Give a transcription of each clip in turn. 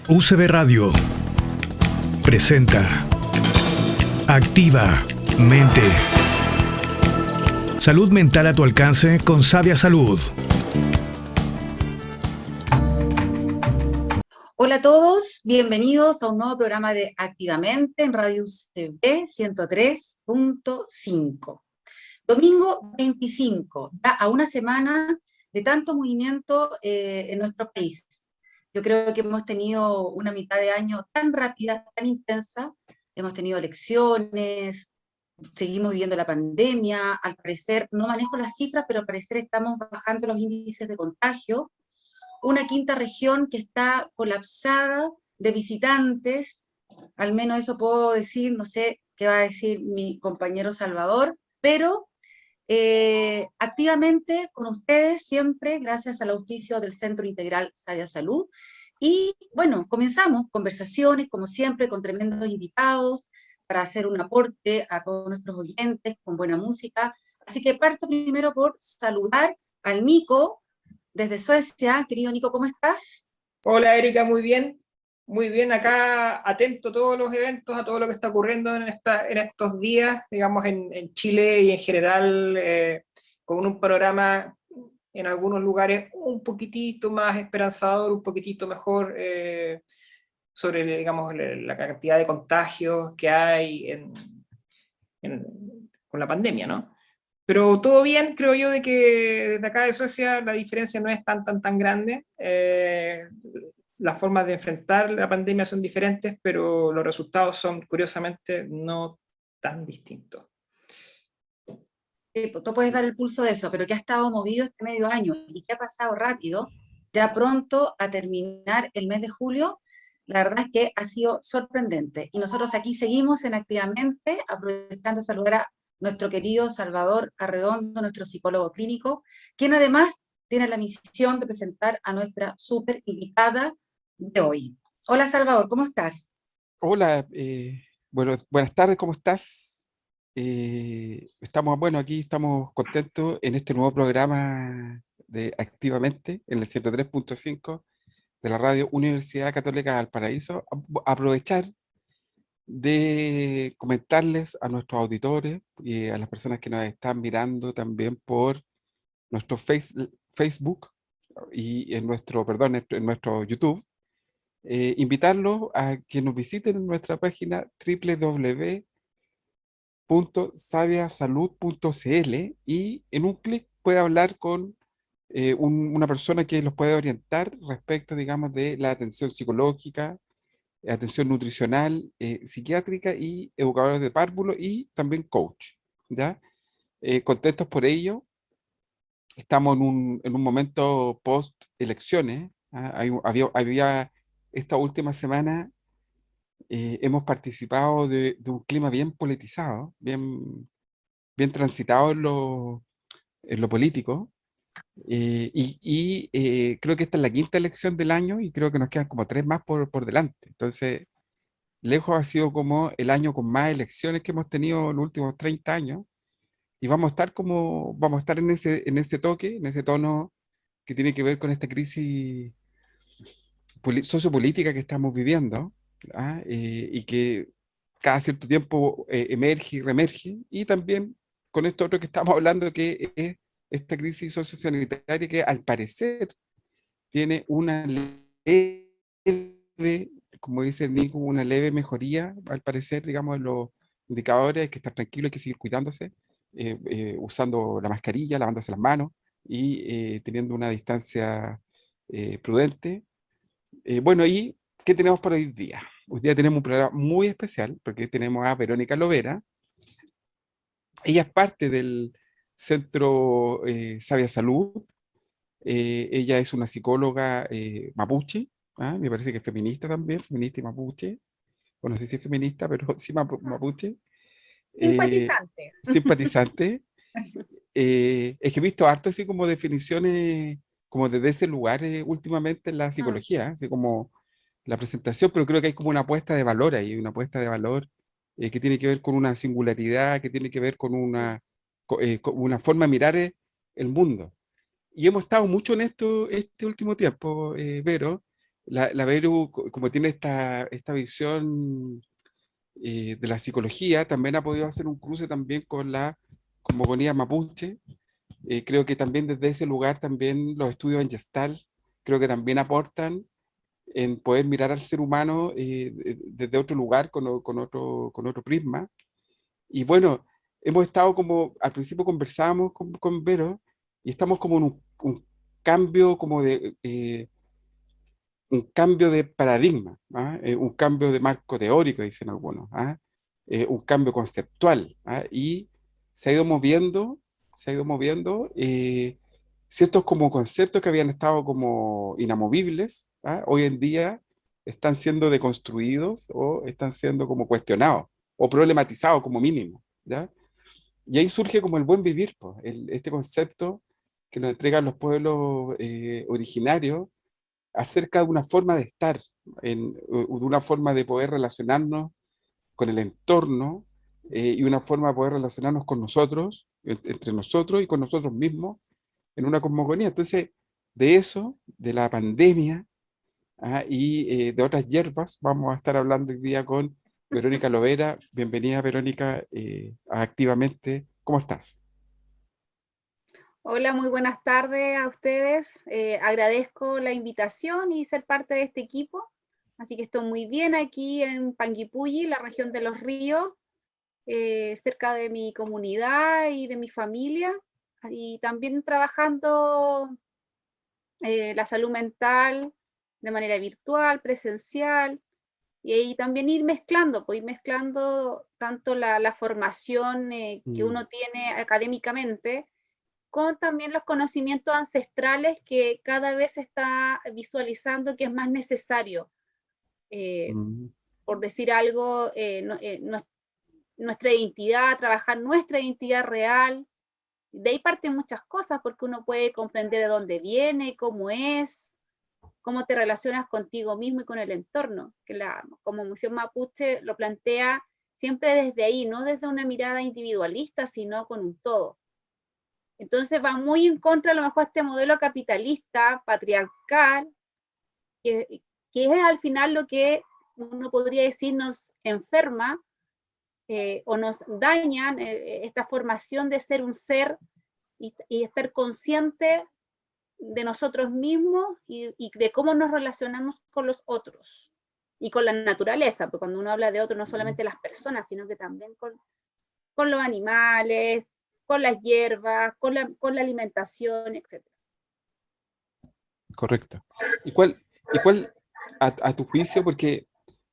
UCB Radio presenta Activa Mente. Salud mental a tu alcance con Sabia Salud. Hola a todos, bienvenidos a un nuevo programa de Activamente en Radio UCB 103.5. Domingo 25, ya a una semana de tanto movimiento en nuestro país. Yo creo que hemos tenido una mitad de año tan rápida, tan intensa. Hemos tenido elecciones, seguimos viviendo la pandemia. Al parecer, no manejo las cifras, pero al parecer estamos bajando los índices de contagio. Una quinta región que está colapsada de visitantes, al menos eso puedo decir, no sé qué va a decir mi compañero Salvador, pero activamente con ustedes siempre, gracias al auspicio del Centro Integral Sabia Salud. Y bueno, comenzamos conversaciones, como siempre, con tremendos invitados, para hacer un aporte a todos nuestros oyentes, con buena música. Así que parto primero por saludar al Nico, desde Suecia. Querido Nico, ¿cómo estás? Hola Erika, muy bien, acá atento a todos los eventos, a todo lo que está ocurriendo en estos días, digamos, en Chile y en general, con un panorama en algunos lugares un poquitito más esperanzador, un poquitito mejor, sobre, digamos, la cantidad de contagios que hay con la pandemia, ¿no? Pero todo bien, creo yo, de que desde acá de Suecia la diferencia no es tan grande. Las formas de enfrentar la pandemia son diferentes, pero los resultados son, curiosamente, no tan distintos. Tú puedes dar el pulso de eso, pero que ha estado movido este medio año y que ha pasado rápido, ya pronto a terminar el mes de julio, la verdad es que ha sido sorprendente. Y nosotros aquí seguimos en Activamente, aprovechando de saludar a nuestro querido Salvador Arredondo, nuestro psicólogo clínico, quien además tiene la misión de presentar a nuestra súper invitada de hoy. Hola Salvador, ¿cómo estás? Hola, buenas tardes, ¿cómo estás? Aquí estamos contentos en este nuevo programa de Activamente, en el 103.5 de la Radio Universidad Católica de Valparaíso. Aprovechar de comentarles a nuestros auditores y a las personas que nos están mirando también por nuestro Facebook y en nuestro YouTube, invitarlos a que nos visiten en nuestra página www.sabiasalud.cl y en un clic puede hablar con una persona que los puede orientar respecto, digamos, de la atención psicológica, atención nutricional, psiquiátrica y educadores de párvulo y también coach, ¿ya? Contentos por ello. Estamos en un momento post elecciones. Había esta última semana, hemos participado de un clima bien politizado, bien transitado en lo político. Creo que esta es la quinta elección del año y creo que nos quedan como tres más por delante. Entonces, lejos ha sido como el año con más elecciones que hemos tenido en los últimos 30 años. Y vamos a estar en ese toque, en ese tono que tiene que ver con esta crisis sociopolítica que estamos viviendo, ¿ah? Y que cada cierto tiempo emerge y reemerge, y también con esto otro que estamos hablando, que es esta crisis sociosanitaria que al parecer tiene una leve, como dice Nico, una leve mejoría, al parecer, digamos, en los indicadores. Hay que estar tranquilo, hay que seguir cuidándose, usando la mascarilla, lavándose las manos y teniendo una distancia prudente. Bueno, ¿y qué tenemos por hoy día? Hoy día tenemos un programa muy especial porque tenemos a Verónica Lovera. Ella es parte del Centro Sabia Salud. Ella es una psicóloga mapuche. ¿Ah? Me parece que es feminista también, feminista y mapuche. Bueno, no sé si es feminista, pero sí mapuche. Simpatizante. Simpatizante. Es que he visto harto así como definiciones como desde ese lugar últimamente en la psicología, así como la presentación, pero creo que hay como una apuesta de valor ahí, una apuesta de valor que tiene que ver con una singularidad, que tiene que ver con con una forma de mirar el mundo. Y hemos estado mucho en esto este último tiempo, Vero, la Vero, como tiene esta visión de la psicología, también ha podido hacer un cruce también con la cosmogonía mapuche. Creo que también desde ese lugar también los estudios en Gestalt creo que también aportan en poder mirar al ser humano desde otro lugar, con otro prisma. Y bueno, hemos estado como, al principio conversábamos con Vero, y estamos como en un cambio como de... un cambio de paradigma, ¿ah? Un cambio de marco teórico, dicen algunos, ¿ah? Un cambio conceptual, ¿ah? Y se ha ido moviendo ciertos como conceptos que habían estado como inamovibles, ¿ah? Hoy en día están siendo deconstruidos o están siendo como cuestionados o problematizados como mínimo, ¿ya? Y ahí surge como el buen vivir, pues, este concepto que nos entregan los pueblos originarios acerca de una forma de estar, de una forma de poder relacionarnos con el entorno y una forma de poder relacionarnos con nosotros, entre nosotros y con nosotros mismos, en una cosmogonía. Entonces, de eso, de la pandemia y de otras hierbas, vamos a estar hablando hoy día con Verónica Lovera. Bienvenida, Verónica, a Activamente. ¿Cómo estás? Hola, muy buenas tardes a ustedes. Agradezco la invitación y ser parte de este equipo. Así que estoy muy bien aquí en Panguipulli, la región de Los Ríos, cerca de mi comunidad y de mi familia. Y también trabajando la salud mental de manera virtual, presencial. Y ahí también ir mezclando, pues ir mezclando tanto la formación que uno tiene académicamente, con también los conocimientos ancestrales que cada vez se está visualizando que es más necesario. Mm, Por decir algo, nuestra identidad, trabajar nuestra identidad real. De ahí parten muchas cosas, porque uno puede comprender de dónde viene, cómo es, cómo te relacionas contigo mismo y con el entorno, que como Museo Mapuche lo plantea siempre desde ahí, no desde una mirada individualista, sino con un todo. Entonces va muy en contra a lo mejor este modelo capitalista, patriarcal, que es al final lo que uno podría decir nos enferma o nos daña esta formación de ser un ser y estar consciente de nosotros mismos y de cómo nos relacionamos con los otros y con la naturaleza, porque cuando uno habla de otros no solamente las personas, sino que también con los animales, con las hierbas, con la alimentación, etc. correcto. ¿Y cuál a tu juicio, porque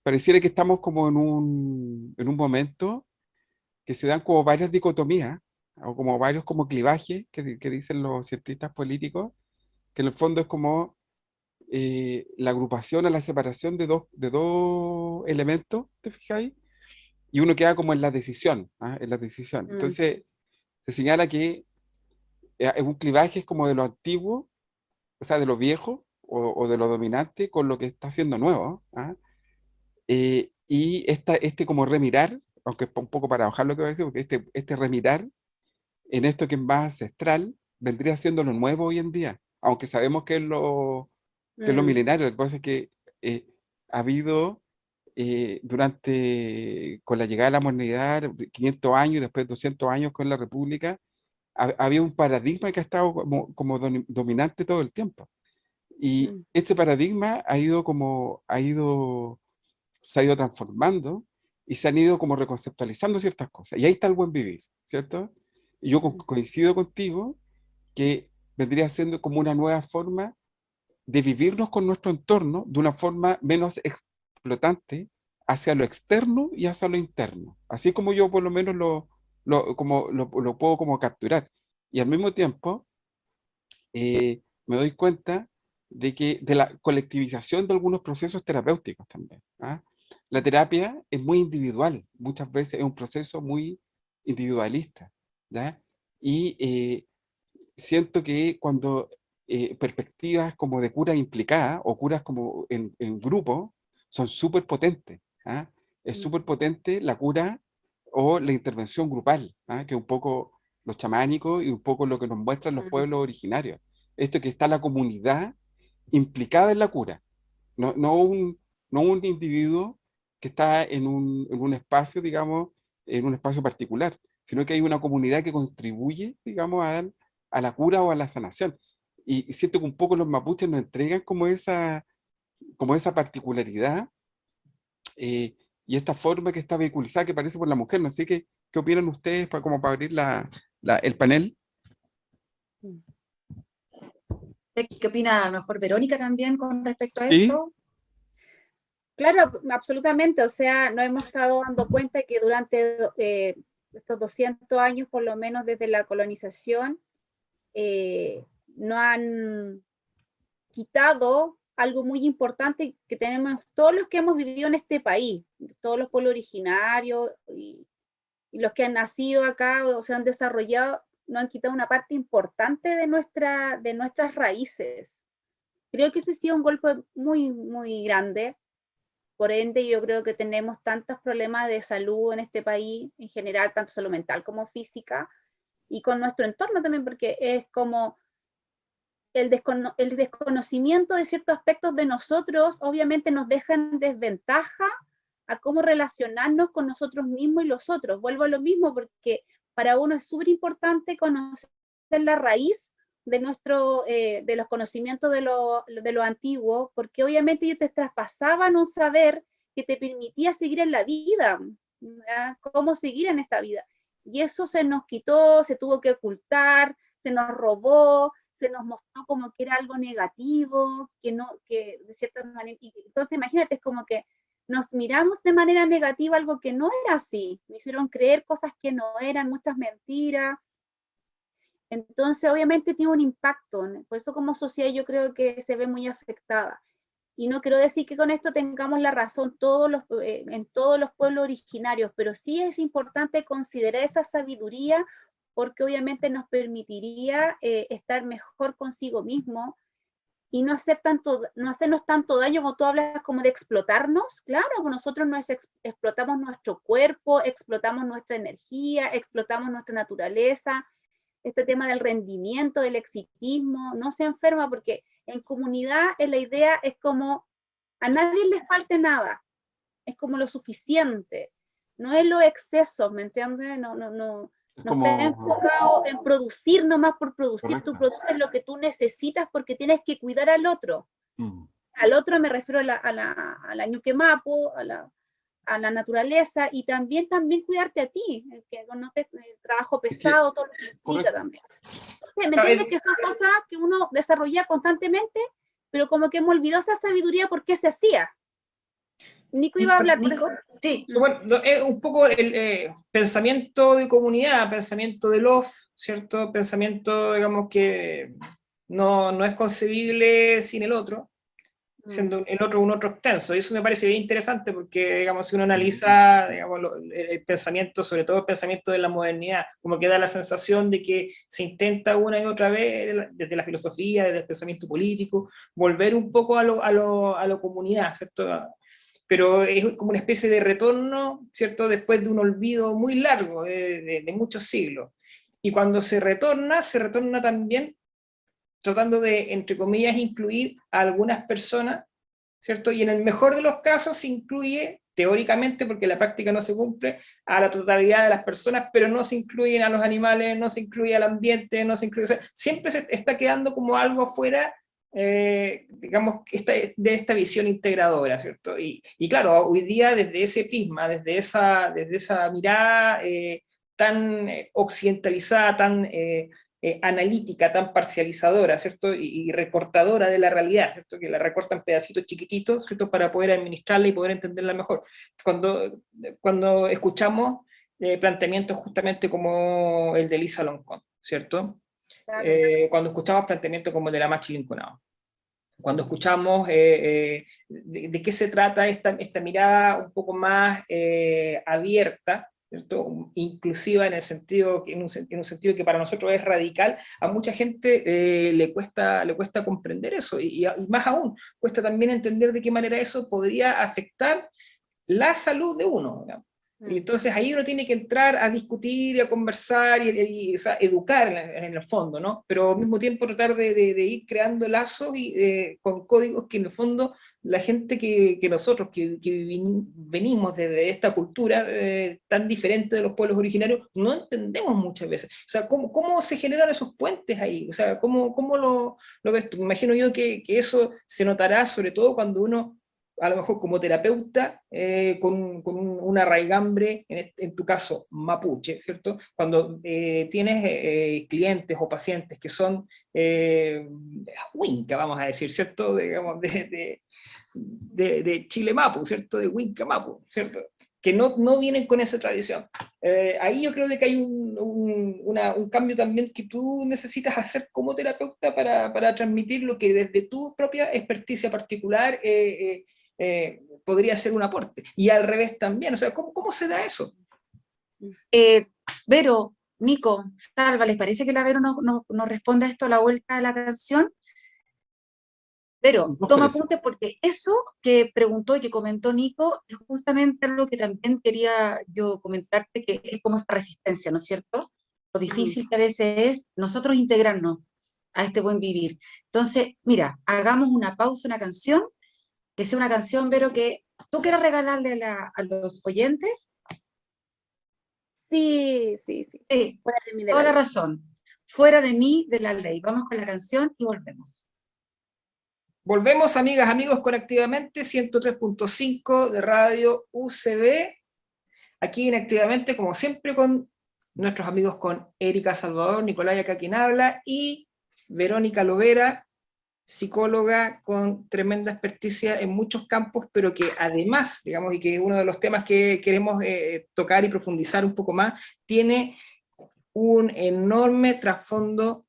pareciera que estamos como en un momento que se dan como varias dicotomías, o como varios como clivajes que dicen los cientistas políticos, que en el fondo es como la agrupación o la separación de dos elementos, ¿te fijáis? Y uno queda como en la decisión, ¿ah? En la decisión. Entonces, se señala que es un clivaje es como de lo antiguo, o sea, de lo viejo o de lo dominante con lo que está haciendo nuevo, ¿ah? Y este como remirar, aunque es un poco para bajar lo que voy a decir, porque este remirar en esto que es más ancestral vendría siendo lo nuevo hoy en día, aunque sabemos que es lo milenario. Lo que pasa es que ha habido con la llegada de la modernidad, 500 años y después 200 años con la República, había un paradigma que ha estado como dominante todo el tiempo. Y este paradigma se ha ido transformando y se han ido como reconceptualizando ciertas cosas. Y ahí está el buen vivir, ¿cierto? Y yo coincido contigo que vendría siendo como una nueva forma de vivirnos con nuestro entorno de una forma menos explotante hacia lo externo y hacia lo interno. Así como yo por lo menos lo puedo como capturar. Y al mismo tiempo me doy cuenta de la colectivización de algunos procesos terapéuticos también. ¿Ah? La terapia es muy individual, muchas veces es un proceso muy individualista, ¿ya? Y siento que cuando perspectivas como de cura implicada o curas como en grupo son súper potentes. ¿Ah? Es súper potente la cura o la intervención grupal, ¿ah? Que un poco los chamánicos y un poco lo que nos muestran los pueblos originarios. Esto que está la comunidad implicada en la cura. no un individuo que está en un espacio, digamos, en un espacio particular, sino que hay una comunidad que contribuye, digamos, a la cura o a la sanación. Y siento que un poco los mapuches nos entregan como esa particularidad, y esta forma que está vehiculizada, que parece por la mujer. No sé qué opinan ustedes como para abrir el panel. ¿Qué opina a lo mejor Verónica también con respecto a ¿Sí? eso? Claro, absolutamente. O sea, nos hemos estado dando cuenta que durante estos 200 años, por lo menos desde la colonización, no han quitado algo muy importante que tenemos todos los que hemos vivido en este país, todos los pueblos originarios y los que han nacido acá o se han desarrollado, no han quitado una parte importante de nuestras raíces. Creo que ese ha sido un golpe muy, muy grande. Por ende, yo creo que tenemos tantos problemas de salud en este país, en general, tanto salud mental como física, y con nuestro entorno también, porque es como el desconocimiento de ciertos aspectos de nosotros, obviamente nos deja en desventaja a cómo relacionarnos con nosotros mismos y los otros. Vuelvo a lo mismo, porque para uno es súper importante conocer la raíz de los conocimientos de lo antiguo, porque obviamente ellos te traspasaban un saber que te permitía seguir en la vida, ¿ya? Cómo seguir en esta vida. Y eso se nos quitó, se tuvo que ocultar, se nos robó, se nos mostró como que era algo negativo, que de cierta manera, entonces imagínate, es como que nos miramos de manera negativa algo que no era así, me hicieron creer cosas que no eran, muchas mentiras. Entonces, obviamente tiene un impacto, por eso como sociedad yo creo que se ve muy afectada. Y no quiero decir que con esto tengamos la razón en todos los pueblos originarios, pero sí es importante considerar esa sabiduría, porque obviamente nos permitiría estar mejor consigo mismo y no hacernos tanto daño, como tú hablas, como de explotarnos. Claro, nosotros explotamos nuestro cuerpo, explotamos nuestra energía, explotamos nuestra naturaleza. Este tema del rendimiento, del exitismo, no se enferma, porque en comunidad la idea es como a nadie le falte nada, es como lo suficiente, no es los excesos, ¿me entiendes? No está enfocado en producir nomás por producir. Correcto. Tú produces lo que tú necesitas porque tienes que cuidar al otro. Al otro me refiero a la ñuquemapu, a la naturaleza, y también cuidarte a ti, que no te trabajo pesado, todo lo que implica también. Entonces, ¿me entiendes? Que son cosas que uno desarrolla constantemente, pero como que me olvidó esa sabiduría porque se hacía. Nico iba a hablar por eso. Sí. Bueno, es un poco el pensamiento de comunidad, pensamiento de love, ¿cierto? Pensamiento, digamos, que no es concebible sin el otro, siendo el otro un otro extenso. Y eso me parece bien interesante porque, digamos, si uno analiza, digamos, el pensamiento, sobre todo el pensamiento de la modernidad, como que da la sensación de que se intenta una y otra vez, desde la filosofía, desde el pensamiento político, volver un poco a lo comunidad, ¿cierto? Pero es como una especie de retorno, ¿cierto? Después de un olvido muy largo, de muchos siglos. Y cuando se retorna también tratando de, entre comillas, incluir a algunas personas, ¿cierto? Y en el mejor de los casos se incluye, teóricamente, porque la práctica no se cumple, a la totalidad de las personas, pero no se incluyen a los animales, no se incluye al ambiente, no se incluye, o sea, siempre se está quedando como algo fuera, digamos, de esta visión integradora, ¿cierto? Y claro, hoy día desde ese prisma, desde esa mirada tan occidentalizada, tan analítica, tan parcializadora, ¿cierto? Y recortadora de la realidad, ¿cierto? Que la recortan pedacitos chiquititos, ¿cierto? Para poder administrarla y poder entenderla mejor. Cuando escuchamos planteamientos justamente como el de Lisa Loncón, ¿cierto? Claro. Cuando escuchamos planteamientos como el de la Machi Linconado, cuando escuchamos de qué se trata esta mirada un poco más abierta, ¿cierto? Inclusiva en un sentido que para nosotros es radical, a mucha gente le cuesta comprender eso, y más aún, cuesta también entender de qué manera eso podría afectar la salud de uno, ¿no? Y entonces ahí uno tiene que entrar a discutir, a conversar o sea, educar en el fondo, ¿no? Pero al mismo tiempo tratar de ir creando lazos con códigos que en el fondo la gente que nosotros, que venimos desde esta cultura tan diferente de los pueblos originarios, no entendemos muchas veces. O sea, ¿cómo se generan esos puentes ahí? O sea, ¿cómo lo ves tú? Me imagino yo que eso se notará sobre todo cuando uno, a lo mejor como terapeuta, con una raigambre, en tu caso, mapuche, ¿cierto? Cuando tienes clientes o pacientes que son Winca, vamos a decir, ¿cierto? Digamos, de Chile Mapu, ¿cierto? De Winca Mapu, ¿cierto? Que no vienen con esa tradición. Ahí yo creo de que hay un cambio también que tú necesitas hacer como terapeuta para transmitir lo que desde tu propia experticia particular podría ser un aporte. Y al revés también, o sea, ¿cómo se da eso? Vero, Nico, Salva, ¿les parece que la Vero nos responda esto a la vuelta de la canción? Pero toma apunte porque eso que preguntó y que comentó Nico es justamente algo que también quería yo comentarte, que es como esta resistencia, ¿no es cierto? Lo difícil que a veces es nosotros integrarnos a este buen vivir. Entonces, mira, hagamos una pausa, una canción, que sea una canción, Vero, que tú quieras regalarle a los oyentes. Sí. Fuera de mí, de Toda la la ley. razón. Fuera de mí, de la ley. Vamos con la canción y volvemos. Volvemos, amigas, amigos, con Activamente 103.5 de Radio UCB, aquí en Activamente, como siempre, con nuestros amigos, con Erika Salvador, Nicolás acá quien habla, y Verónica Lovera, psicóloga con tremenda experticia en muchos campos, pero que además, digamos, y que uno de los temas que queremos tocar y profundizar un poco más, tiene un enorme trasfondo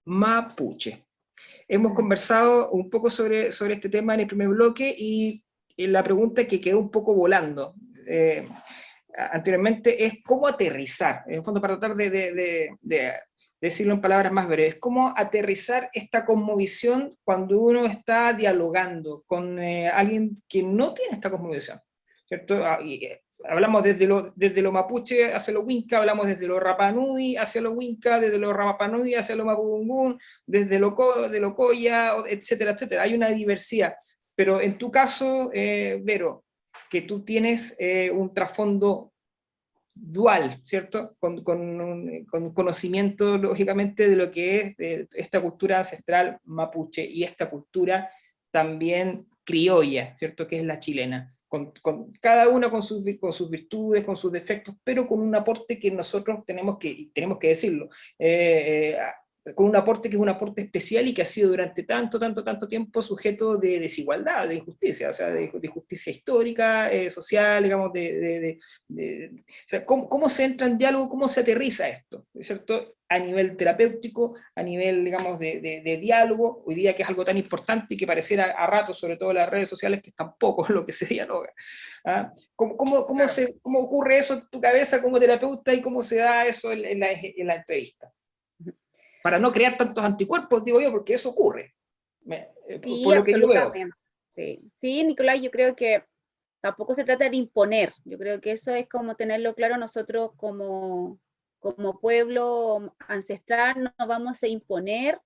mapuche. Hemos conversado un poco sobre este tema en el primer bloque y la pregunta que quedó un poco volando anteriormente es cómo aterrizar, en el fondo para tratar de decirlo en palabras más breves, cómo aterrizar esta cosmovisión cuando uno está dialogando con alguien que no tiene esta cosmovisión, ¿cierto? Hablamos desde lo mapuche hacia lo winca, hablamos desde lo rapanui hacia lo winca, desde lo rapanui hacia lo mapudungún, desde lo coya, etcétera, etcétera. Hay una diversidad, pero en tu caso, Vero, que tú tienes un trasfondo dual, ¿cierto? Con conocimiento, lógicamente, de lo que es de esta cultura ancestral mapuche y esta cultura también criolla, ¿cierto? Que es la chilena. Con cada una con sus virtudes, con sus defectos, pero con un aporte que nosotros tenemos que decirlo, con un aporte que es un aporte especial y que ha sido durante tanto tiempo sujeto de desigualdad, de injusticia, o sea, de justicia histórica, social, digamos, o sea, ¿cómo se entra en diálogo, cómo se aterriza esto, ¿cierto? A nivel terapéutico, a nivel, digamos, de diálogo, hoy día que es algo tan importante y que pareciera a ratos, sobre todo en las redes sociales, que es tan poco lo que se dialoga. ¿Ah? ¿Cómo ocurre eso en tu cabeza como terapeuta y cómo se da eso en la entrevista? Para no crear tantos anticuerpos, digo yo, porque eso ocurre, Sí, por lo que yo veo. Sí, Nicolás, yo creo que tampoco se trata de imponer, yo creo que eso es como tenerlo claro. Nosotros como pueblo ancestral no vamos a imponer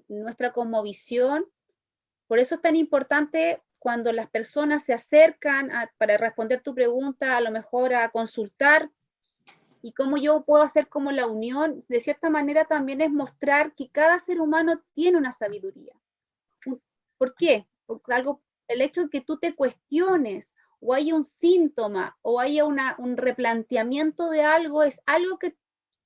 nuestra cosmovisión. Por eso es tan importante cuando las personas se acercan para responder tu pregunta, a lo mejor a consultar, y cómo yo puedo hacer como la unión, de cierta manera también es mostrar que cada ser humano tiene una sabiduría. ¿Por qué? Porque el hecho de que tú te cuestiones, o haya un síntoma, o haya un replanteamiento de algo, es algo que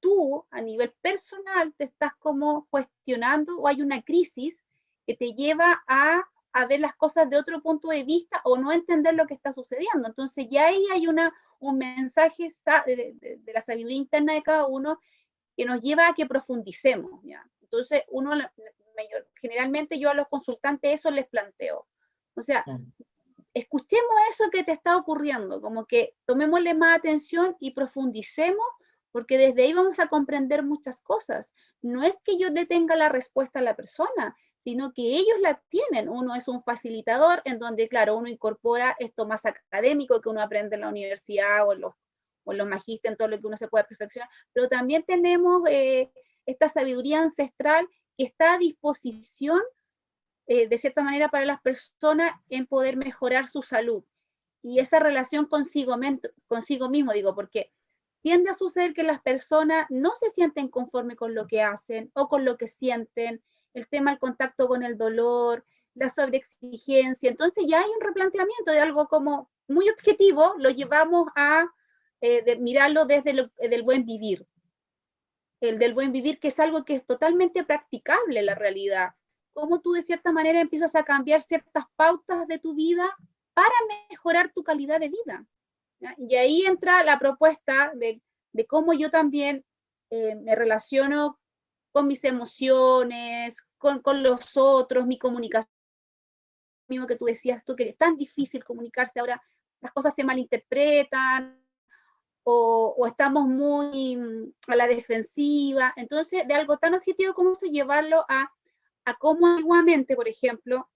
tú, a nivel personal, te estás como cuestionando, o hay una crisis que te lleva a ver las cosas de otro punto de vista, o no entender lo que está sucediendo. Entonces ya ahí hay un mensaje de la sabiduría interna de cada uno que nos lleva a que profundicemos, ¿ya? Entonces, generalmente yo a los consultantes eso les planteo. O sea, escuchemos eso que te está ocurriendo, como que tomémosle más atención y profundicemos, porque desde ahí vamos a comprender muchas cosas. No es que yo le tenga la respuesta a la persona, sino que ellos la tienen. Uno es un facilitador en donde, claro, uno incorpora esto más académico que uno aprende en la universidad o en los magísteres, en todo lo que uno se pueda perfeccionar, pero también tenemos esta sabiduría ancestral que está a disposición de cierta manera para las personas en poder mejorar su salud. Y esa relación consigo mismo, digo, porque tiende a suceder que las personas no se sienten conforme con lo que hacen o con lo que sienten, el tema del contacto con el dolor, la sobreexigencia. Entonces ya hay un replanteamiento de algo como muy objetivo, lo llevamos a mirarlo desde el buen vivir. El del buen vivir, que es algo que es totalmente practicable en la realidad. Cómo tú de cierta manera empiezas a cambiar ciertas pautas de tu vida para mejorar tu calidad de vida. ¿Ya? Y ahí entra la propuesta de cómo yo también me relaciono con mis emociones, con los otros, mi comunicación, mismo que tú decías tú, que es tan difícil comunicarse ahora, las cosas se malinterpretan, o estamos muy a la defensiva. Entonces, de algo tan objetivo como eso, llevarlo a cómo antiguamente, por ejemplo,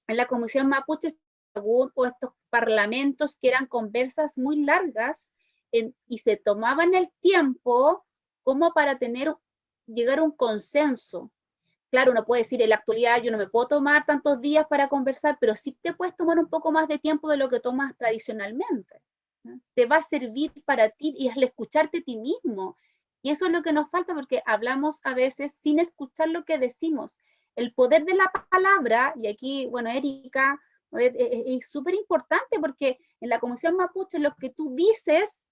en la Comisión Mapuche, o estos parlamentos que eran conversas muy largas y se tomaban el tiempo como para llegar a un consenso. Claro, uno puede decir, en la actualidad yo no me puedo tomar tantos días para conversar, pero sí te puedes tomar un poco más de tiempo de lo que tomas tradicionalmente. ¿No? Te va a servir para ti y al escucharte a ti mismo. Y eso es lo que nos falta, porque hablamos a veces sin escuchar lo que decimos. El poder de la palabra, y aquí, bueno, Erika, es súper importante, porque en la Comisión Mapuche lo que tú dices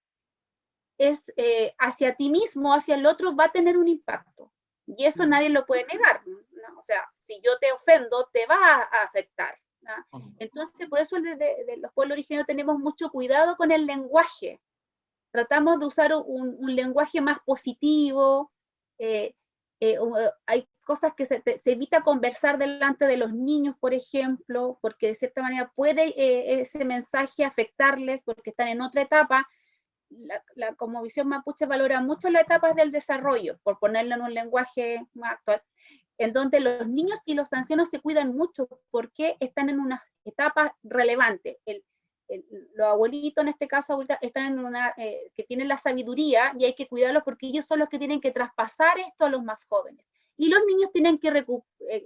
es hacia ti mismo, hacia el otro, va a tener un impacto. Y eso nadie lo puede negar, ¿no? O sea, si yo te ofendo, te va a afectar, ¿no? Entonces, por eso de los pueblos originarios tenemos mucho cuidado con el lenguaje. Tratamos de usar un lenguaje más positivo. Hay cosas que se evita conversar delante de los niños, por ejemplo, porque de cierta manera puede ese mensaje afectarles porque están en otra etapa. La Comisión Mapuche valora mucho las etapas del desarrollo, por ponerlo en un lenguaje más actual, en donde los niños y los ancianos se cuidan mucho porque están en unas etapas relevantes. Los abuelitos, en este caso, están en una que tienen la sabiduría y hay que cuidarlos porque ellos son los que tienen que traspasar esto a los más jóvenes. Y los niños tienen que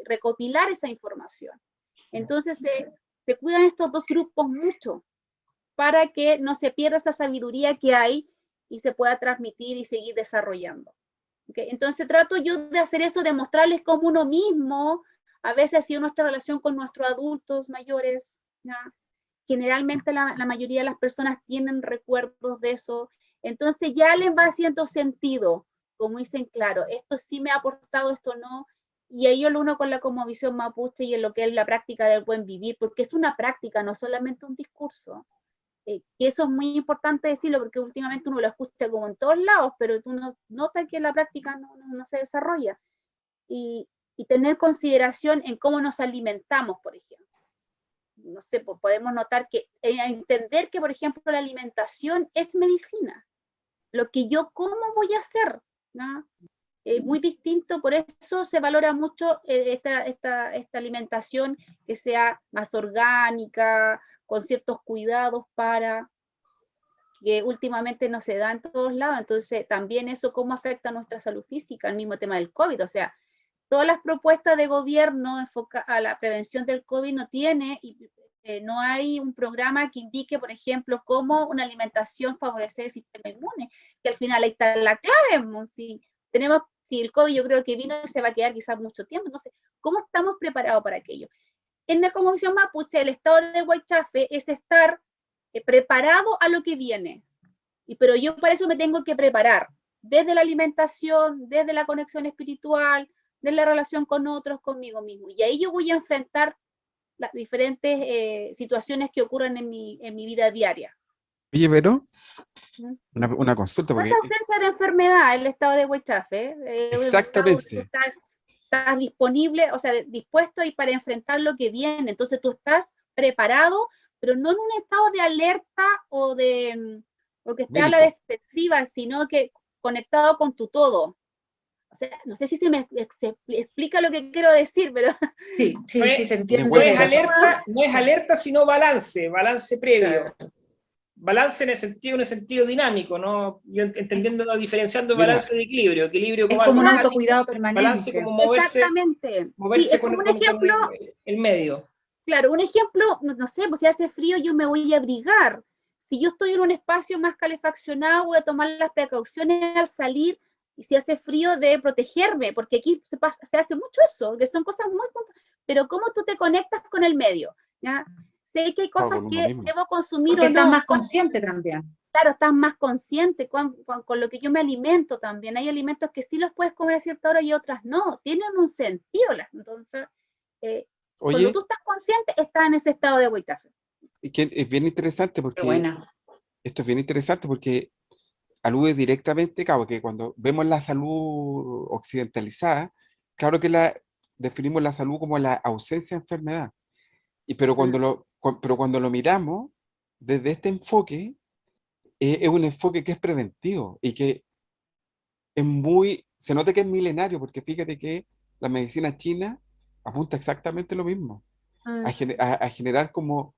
recopilar esa información. Entonces se cuidan estos dos grupos mucho, para que no se pierda esa sabiduría que hay y se pueda transmitir y seguir desarrollando. ¿Okay? Entonces trato yo de hacer eso, de mostrarles como uno mismo, a veces así nuestra relación con nuestros adultos mayores, ¿ya? Generalmente la mayoría de las personas tienen recuerdos de eso, entonces ya les va haciendo sentido, como dicen, claro, esto sí me ha aportado, esto no, y ahí yo lo uno con la Cosmovisión Mapuche y en lo que es la práctica del buen vivir, porque es una práctica, no solamente un discurso. Y eso es muy importante decirlo, porque últimamente uno lo escucha como en todos lados, pero tú notas que la práctica no se desarrolla. Y tener consideración en cómo nos alimentamos, por ejemplo. No sé, pues podemos notar que entender que, por ejemplo, la alimentación es medicina. Lo que yo como voy a hacer, ¿no? Muy distinto, por eso se valora mucho esta alimentación que sea más orgánica, con ciertos cuidados para que últimamente no se da en todos lados. Entonces, también eso cómo afecta a nuestra salud física, el mismo tema del COVID. O sea, todas las propuestas de gobierno enfocadas a la prevención del COVID no hay un programa que indique, por ejemplo, cómo una alimentación favorece el sistema inmune, que al final ahí está la clave. Si el COVID yo creo que vino y se va a quedar quizás mucho tiempo, entonces, ¿cómo estamos preparados para aquello? En la Cosmovisión Mapuche, el estado de Huaychafe es estar preparado a lo que viene. Pero yo para eso me tengo que preparar, desde la alimentación, desde la conexión espiritual, de la relación con otros, conmigo mismo. Y ahí yo voy a enfrentar las diferentes situaciones que ocurren en mi vida diaria. Oye, pero una consulta, No es porque ausencia de enfermedad el estado de Huaychafe. exactamente. Estás disponible, o sea, dispuesto y para enfrentar lo que viene. Entonces tú estás preparado, pero no en un estado de alerta o que esté a la defensiva, sino que conectado con tu todo. O sea, no sé si se me explica lo que quiero decir, pero Sí, sí, sí, se entiende. No es alerta, no es alerta, sino balance, balance previo. Claro. Balance en el sentido dinámico, ¿no? Yo entendiendo, diferenciando Mira, balance de equilibrio. Equilibrio Es como como algo un estático, autocuidado balance permanente. como moverse, exactamente. Sí, moverse es con, como un con ejemplo, el medio. claro, un ejemplo, no sé, pues si hace frío yo me voy a abrigar. Si yo estoy en un espacio más calefaccionado, voy a tomar las precauciones al salir, y si hace frío, de protegerme, porque aquí se hace mucho eso, que son cosas muy puntuales. Pero ¿cómo tú te conectas con el medio? ¿Ya? Sé que hay claro, cosas con uno que mismo. debo consumir Porque o estás no. más consciente también. Claro, estás más consciente con lo que yo me alimento también. Hay alimentos que sí los puedes comer a cierta hora y otras no. Tienen un sentido. Entonces, cuando Oye, tú estás consciente, estás en ese estado de Waitrafel. y que es bien interesante Qué porque buena. esto es bien interesante porque alude directamente, claro, que cuando vemos la salud occidentalizada, claro que definimos la salud como la ausencia de enfermedad. Pero cuando lo miramos desde este enfoque, es un enfoque que es preventivo y que se nota que es milenario, porque fíjate que la medicina china apunta exactamente lo mismo, a generar como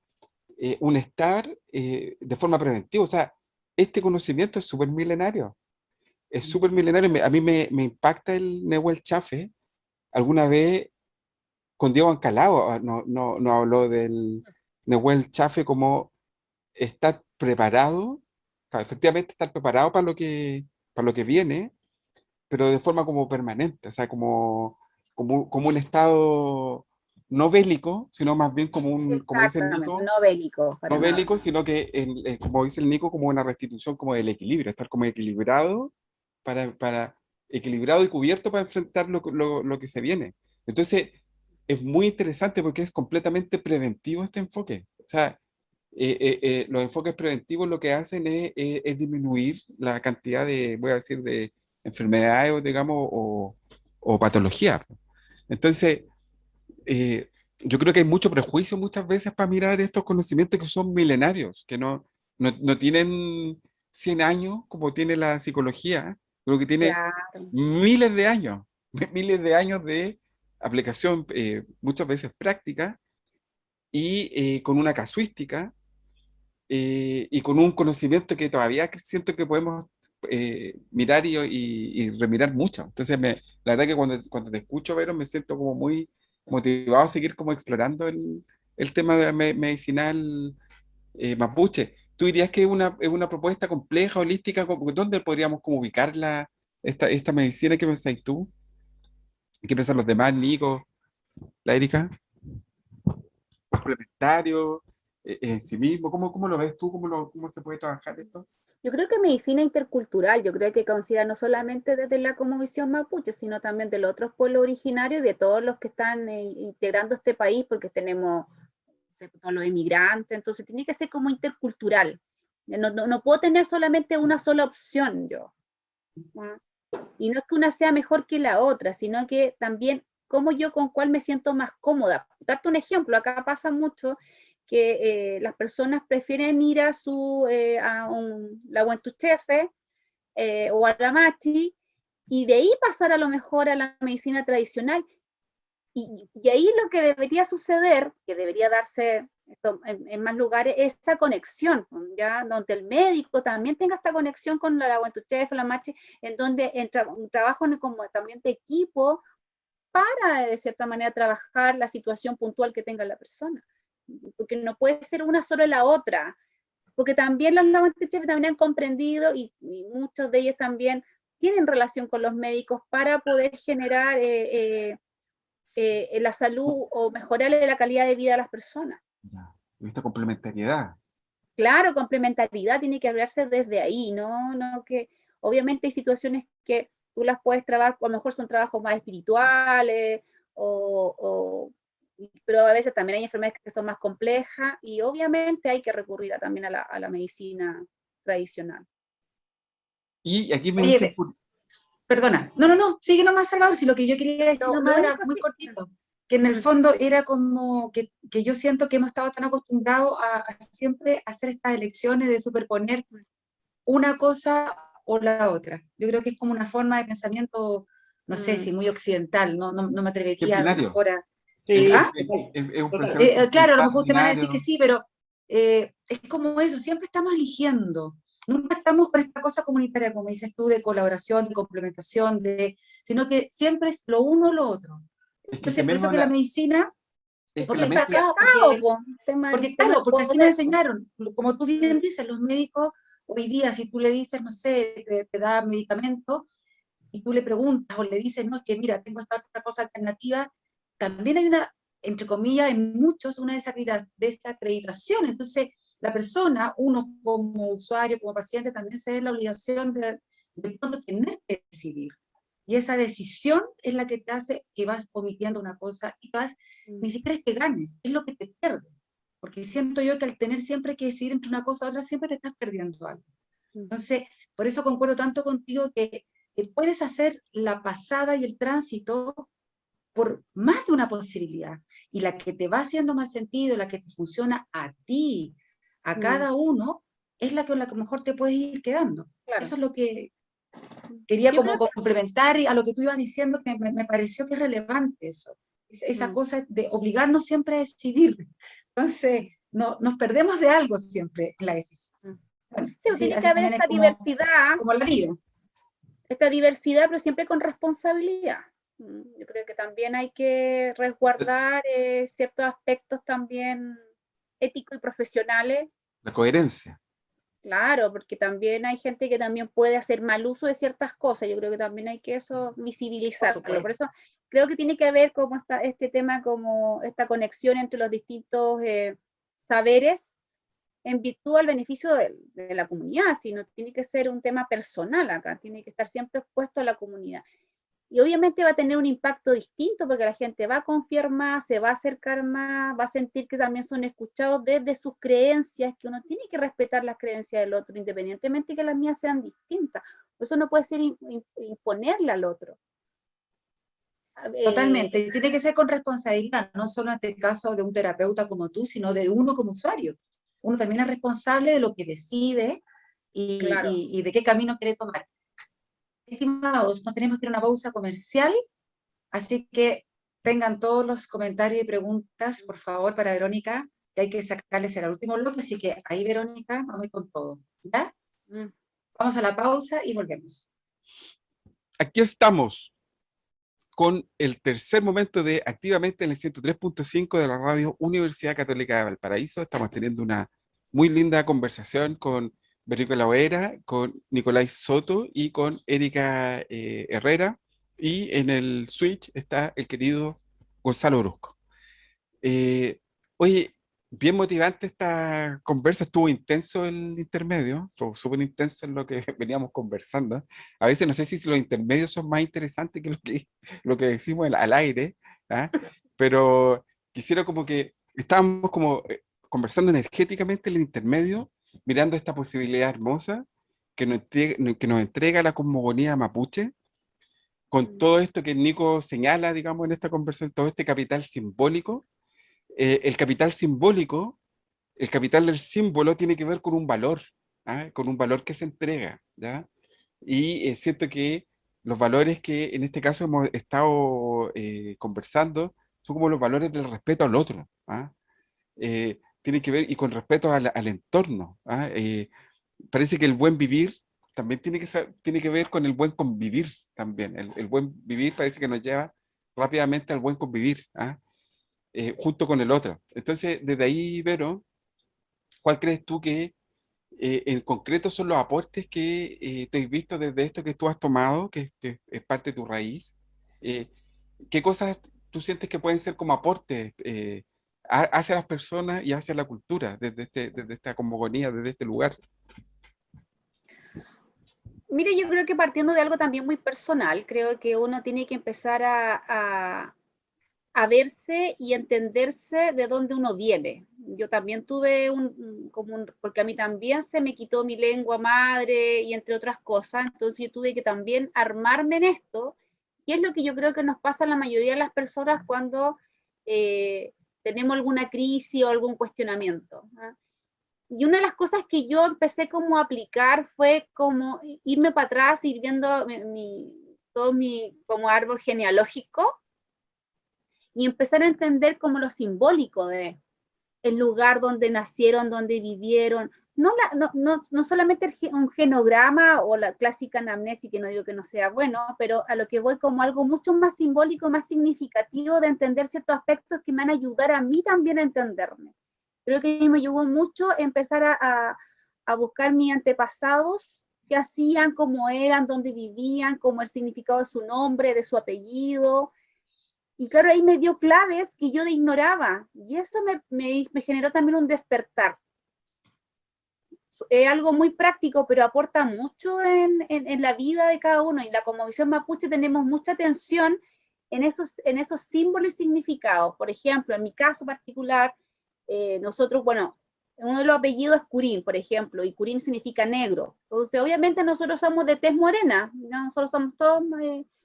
un estar de forma preventiva. O sea, este conocimiento es súper milenario. Es súper milenario. A mí me impacta el Nehuel Chafe. Alguna vez con Diego Ancalao no habló del Nehuel Chafe como estar preparado, claro, efectivamente estar preparado para lo que viene, pero de forma como permanente, o sea, como un estado no bélico, sino más bien como dice el Exactamente, Nico, no bélico, para no nada. bélico, sino que, como dice el Nico, como una restitución como del equilibrio, estar como equilibrado para equilibrado y cubierto para enfrentar lo que se viene. Entonces, es muy interesante porque es completamente preventivo este enfoque. O sea, los enfoques preventivos lo que hacen es disminuir la cantidad de, voy a decir, de enfermedades, o, digamos, o patologías. Entonces, yo creo que hay mucho prejuicio muchas veces para mirar estos conocimientos que son milenarios, que no tienen 100 años como tiene la psicología, pero que tiene Claro. miles de años, miles de años de aplicación, muchas veces práctica, y con una casuística, y con un conocimiento que todavía siento que podemos mirar y remirar mucho. Entonces, la verdad que cuando te escucho, Vero, me siento como muy motivado a seguir como explorando el tema de medicinal mapuche. ¿Tú dirías que es una propuesta compleja, holística? ¿Dónde podríamos como ubicar esta medicina? ¿Qué pensáis tú? ¿Qué piensan los demás, Nico, la Erika? ¿Complementario en sí mismo? ¿Cómo lo ves tú? ¿Cómo se puede trabajar esto? Yo creo que medicina intercultural, yo creo que considera no solamente desde la cosmovisión mapuche, sino también de los otros pueblos originarios y de todos los que están integrando este país, porque tenemos, no sé, todos los inmigrantes, entonces tiene que ser como intercultural. No puedo tener solamente una sola opción yo. ¿No? Y no es que una sea mejor que la otra, sino que también como yo con cuál me siento más cómoda. Darte un ejemplo, acá pasa mucho que las personas prefieren ir a la Huentuchefe o a la Machi, y de ahí pasar a lo mejor a la medicina tradicional. Y ahí lo que debería suceder, que debería darse en más lugares, es esa conexión, ya donde el médico también tenga esta conexión con la Huentuchefe, la Machi, en donde entra un trabajo como también de equipo para, de cierta manera, trabajar la situación puntual que tenga la persona. Porque no puede ser una sobre la otra, porque también los Huentuchefe también han comprendido, y muchos de ellos también tienen relación con los médicos para poder generar la salud o mejorarle la calidad de vida a las personas. Ya, esta complementariedad. Claro, complementariedad tiene que hablarse desde ahí, no que obviamente hay situaciones que tú las puedes trabajar, a lo mejor son trabajos más espirituales, pero a veces también hay enfermedades que son más complejas y obviamente hay que recurrir también a la medicina tradicional. Y aquí me dicen, Oye, perdona. No, sigue nomás, Salvador, si lo que yo quería decir Lo nomás era único muy sí, cortito, que en el fondo era como que yo siento que hemos estado tan acostumbrados a siempre hacer estas elecciones de superponer una cosa o la otra. Yo creo que es como una forma de pensamiento no sé si muy occidental, no me atrevería a lo Binario. mejor a... Sí, ¿Ah? Es un Total. pensamiento Claro, a lo mejor usted me va a decir binario. que sí, pero es como eso, siempre estamos eligiendo. Nunca estamos con esta cosa comunitaria, como dices tú, de colaboración, de complementación, sino que siempre es lo uno o lo otro. Es que Entonces, por eso que la medicina, es que porque la está mezcla, acá, Po, tema porque del claro, porque así nos poder, po. enseñaron. Como tú bien Mm, dices, los médicos, hoy día, si tú le dices, no sé, te da medicamento, y tú le preguntas o le dices, no, es que mira, tengo esta otra cosa alternativa, también hay una, entre comillas, en muchos, una desacreditación. Entonces, la persona, uno como usuario, como paciente, también se ve la obligación de pronto tener que decidir. Y esa decisión es la que te hace que vas omitiendo una cosa y ni siquiera es que ganes, es lo que te pierdes. Porque siento yo que al tener siempre que decidir entre una cosa y otra, siempre te estás perdiendo algo. Entonces, por eso concuerdo tanto contigo que puedes hacer la pasada y el tránsito por más de una posibilidad. Y la que te va haciendo más sentido, la que te funciona a ti, a cada uno, es la que a lo mejor te puedes ir quedando. claro. Eso es lo que quería Yo como creo complementar a lo que tú ibas diciendo, que me pareció que es relevante eso. Esa cosa de obligarnos siempre a decidir. Entonces, nos perdemos de algo siempre en la decisión. Bueno, sí, pues tiene que así haber también es como la vida. esta diversidad, pero siempre con responsabilidad. Yo creo que también hay que resguardar ciertos aspectos también éticos y profesionales. la coherencia. Claro, porque también hay gente que también puede hacer mal uso de ciertas cosas. Yo creo que también hay que eso visibilizarlo. Por eso creo que tiene que haber como este tema, como esta conexión entre los distintos saberes en virtud al beneficio de la comunidad, sino tiene que ser un tema personal acá, tiene que estar siempre expuesto a la comunidad. Y obviamente va a tener un impacto distinto porque la gente va a confiar más, se va a acercar más, va a sentir que también son escuchados desde sus creencias, que uno tiene que respetar las creencias del otro, independientemente que las mías sean distintas. Por eso no puede ser imponerle al otro. Totalmente, y tiene que ser con responsabilidad, no solo en este caso de un terapeuta como tú, sino de uno como usuario. Uno también es responsable de lo que decide Claro. y de qué camino quiere tomar. Estimados, nos tenemos que ir a una pausa comercial, así que tengan todos los comentarios y preguntas, por favor, para Verónica, que hay que sacarles el último bloque, así que ahí, Verónica, vamos con todo. ¿Ya? Vamos a la pausa y volvemos. Aquí estamos con el tercer momento de Activamente en el 103.5 de la radio Universidad Católica de Valparaíso. Estamos teniendo una muy linda conversación con Verónica Loera, con Nicolás Soto y con Erika Herrera. Y en el switch está el querido Gonzalo Orozco. Oye, bien motivante esta conversa, estuvo intenso el intermedio, estuvo súper intenso en lo que veníamos conversando. A veces no sé si los intermedios son más interesantes que lo que decimos al aire, ¿ah? Pero quisiera como que estábamos como conversando energéticamente en el intermedio, mirando esta posibilidad hermosa que nos entrega la cosmogonía mapuche, con todo esto que Nico señala, digamos, en esta conversación, todo este capital simbólico. El capital simbólico, el capital del símbolo tiene que ver con un valor, ¿ah? Con un valor que se entrega, ¿ya? Y siento que los valores que en este caso hemos estado conversando son como los valores del respeto al otro, ¿ah? Tiene que ver y con respeto al entorno, ¿ah? Parece que el buen vivir también tiene que ver con el buen convivir también. El buen vivir parece que nos lleva rápidamente al buen convivir, ¿ah? Junto con el otro. Entonces, desde ahí, Vero, ¿cuál crees tú que en concreto son los aportes que te has visto desde esto que tú has tomado, que es parte de tu raíz? Eh, ¿Qué cosas tú sientes que pueden ser como aportes hacia las personas y hacia la cultura, desde esta cosmogonía, desde este lugar? Mire, yo creo que partiendo de algo también muy personal, creo que uno tiene que empezar a verse y entenderse de dónde uno viene. Yo también tuve porque a mí también se me quitó mi lengua madre y entre otras cosas, entonces yo tuve que también armarme en esto, y es lo que yo creo que nos pasa a la mayoría de las personas cuando tenemos alguna crisis o algún cuestionamiento, ¿eh? Y una de las cosas que yo empecé como a aplicar fue como irme para atrás, ir viendo todo mi como árbol genealógico y empezar a entender como lo simbólico de el lugar donde nacieron, donde vivieron, no solamente un genograma o la clásica anamnesis, que no digo que no sea bueno, pero a lo que voy como algo mucho más simbólico, más significativo de entender ciertos aspectos que me van a ayudar a mí también a entenderme. Creo que a mí me ayudó mucho empezar a buscar mis antepasados, qué hacían, cómo eran, dónde vivían, cómo el significado de su nombre, de su apellido. Y claro, ahí me dio claves que yo ignoraba. Y eso me generó también un despertar. Es algo muy práctico, pero aporta mucho en la vida de cada uno. Y la Cosmovisión Mapuche tenemos mucha atención en esos símbolos y significados. Por ejemplo, en mi caso particular, nosotros, bueno, uno de los apellidos es Curín, por ejemplo, y Curín significa negro. Entonces, obviamente nosotros somos de tez morena, ¿no? Nosotros somos todos...